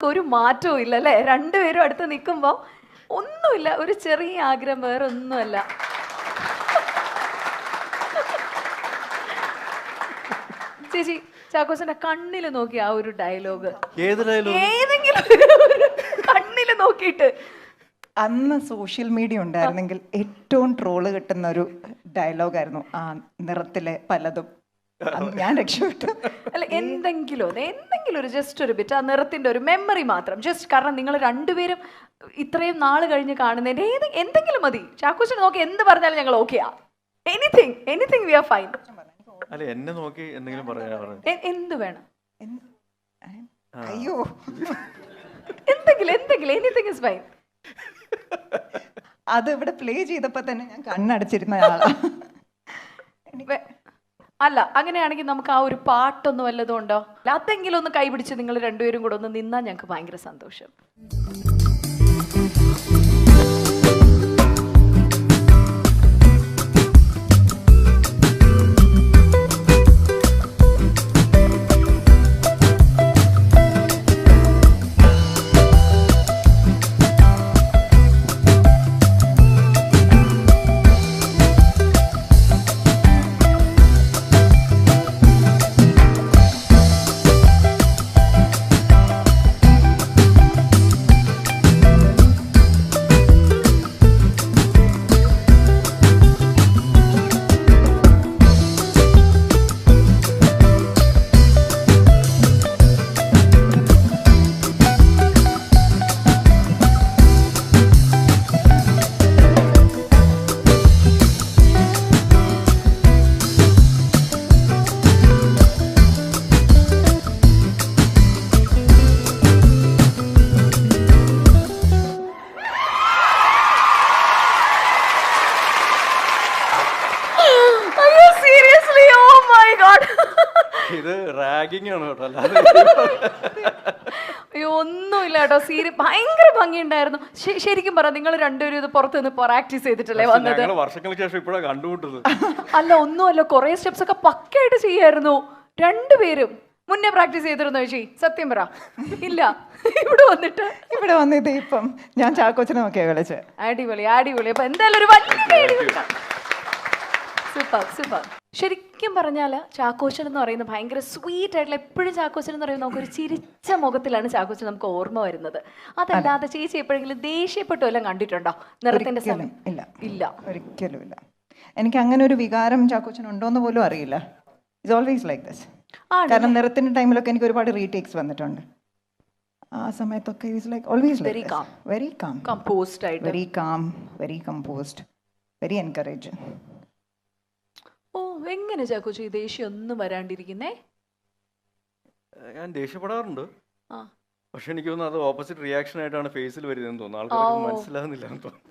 ഒരു മാറ്റവും ഇല്ല അല്ലേ? രണ്ടുപേരും അടുത്ത് നിൽക്കുമ്പോൾ ഒന്നുമില്ല, ഒരു ചെറിയ ആഗ്രഹം, വേറെ ഒന്നുമല്ല. ചേച്ചി ചാക്കോച്ചന്റെ കണ്ണിൽ നോക്കി ആ ഒരു ഡയലോഗ്, ഏതെങ്കിലും കണ്ണിൽ നോക്കിയിട്ട്. അന്ന് സോഷ്യൽ മീഡിയ ഉണ്ടായിരുന്നെങ്കിൽ ഏറ്റവും ട്രോള് കിട്ടുന്ന ഒരു ഡയലോഗായിരുന്നു ആ നിറത്തിലെ പലതും. ഞാൻ രക്ഷപ്പെട്ടു. അല്ല, എന്തെങ്കിലും ഒരു ജസ്റ്റ് ഒരു ബിറ്റ്, ആ നിറത്തിന്റെ ഒരു മെമ്മറി മാത്രം, ജസ്റ്റ് കാരണം നിങ്ങൾ രണ്ടുപേരും ഇത്രയും നാൾ കഴിഞ്ഞ് കാണുന്നതിന്റെ എന്തെങ്കിലും മതി. ചാക്കോച്ചനെ നോക്കി എന്ത് പറഞ്ഞാലും ഞങ്ങൾ ഓക്കെയാ. Anything we are fine. അല്ല, എന്നെ നോക്കി എന്തെങ്കിലും പറയാ, എന്ത് വേണം, അയ്യോ എന്തെങ്കിലും എനിത്തിങ് ഇസ് ഫൈൻ. അത് ഇവിടെ പ്ലേ ചെയ്തപ്പോ തന്നെ ഞാൻ കണ്ണടച്ചിരുന്ന ആളാ. അല്ല, അങ്ങനെയാണെങ്കിൽ നമുക്ക് ആ ഒരു പാട്ടൊന്നും വല്ലതും ഉണ്ടോ? അതെങ്കിലും ഒന്ന് കൈപിടിച്ച് നിങ്ങൾ രണ്ടുപേരും കൂടെ ഒന്ന് നിന്നാൽ ഞങ്ങൾക്ക് ഭയങ്കര സന്തോഷം. ഇത് റാഗിങ് ആണ് കേട്ടോ, അല്ലാതെ അയ്യോ ഒന്നുമില്ല കേട്ടോ. ഭയങ്കര ഭംഗിയുണ്ടായിരുന്നു. ശരിക്കും പറ, നിങ്ങൾ രണ്ടുപേരും ഇത് പുറത്ത് നിന്ന് പ്രാക്ടീസ് ചെയ്തിട്ടല്ലേ വന്നത്? വർഷങ്ങൾക്ക് ശേഷം ഇപ്പോഴാണ് കണ്ടുമുട്ടുന്നത്. അല്ല, ഒന്നുമല്ല, കുറെ സ്റ്റെപ്സ് ഒക്കെ പക്കയായിട്ട് ചെയ്യായിരുന്നു രണ്ടുപേരും. മുന്നേ പ്രാക്ടീസ് ചെയ്തിരുന്നോ ചേച്ചി? സത്യം പറ. ഇല്ല, ഇവിടെ വന്നിട്ട് ഇപ്പം ഞാൻ ചാക്കോച്ചനെ നോക്കിയാ കളിച്ച്. അടിപൊളി. അപ്പൊ എന്തായാലും ഒരു വലിയ സൂപ്പർ. ശരിക്കും പറഞ്ഞാൽ ചാക്കോച്ചൻ എന്ന് പറയുന്നത് ഭയങ്കര സ്വീറ്റ് ആയിട്ടുള്ള, എപ്പോഴും ചാക്കോച്ചൻ എന്ന് പറയുന്നത് നമുക്കൊരു ചിരിച്ച മുഖത്തിലാണ് ചാക്കോച്ചൻ നമുക്ക് ഓർമ്മ വരുന്നത്. അതല്ലാതെ ചേച്ചി എപ്പോഴെങ്കിലും ദേഷ്യപ്പെട്ടു എല്ലാം കണ്ടിട്ടുണ്ടോ നിറത്തിന്റെ സമയം? ഇല്ല, ഒരിക്കലും ഇല്ല. എനിക്ക് അങ്ങനെ ഒരു വികാരം ചാക്കോച്ചൻ ഉണ്ടോന്ന് പോലും അറിയില്ല. It's always like this. കാരണം നിറത്തിന്റെ ടൈമിലൊക്കെ എനിക്ക് ഒരുപാട് റീടേക്സ് വന്നിട്ടുണ്ട്. ആ സമയത്തൊക്കെ വെരി കമ്പോസ്ഡ്, വെരി എൻകറേജിങ്. ഓ, എങ്ങനെ ചാക്കോച്ചി ദേഷ്യം ഒന്നും വരാണ്ടിരിക്കുന്നേ? ഞാൻ ദേഷ്യപ്പെടാറുണ്ട്, പക്ഷെ എനിക്ക് തോന്നുന്നു അത് ഓപ്പോസിറ്റ് റിയാക്ഷൻ ആയിട്ടാണ് ഫേസിൽ വരുന്നതെന്ന് തോന്നുന്നു. ആൾക്കാർക്ക് മനസ്സിലാകുന്നില്ല എന്ന് തോന്നുന്നു.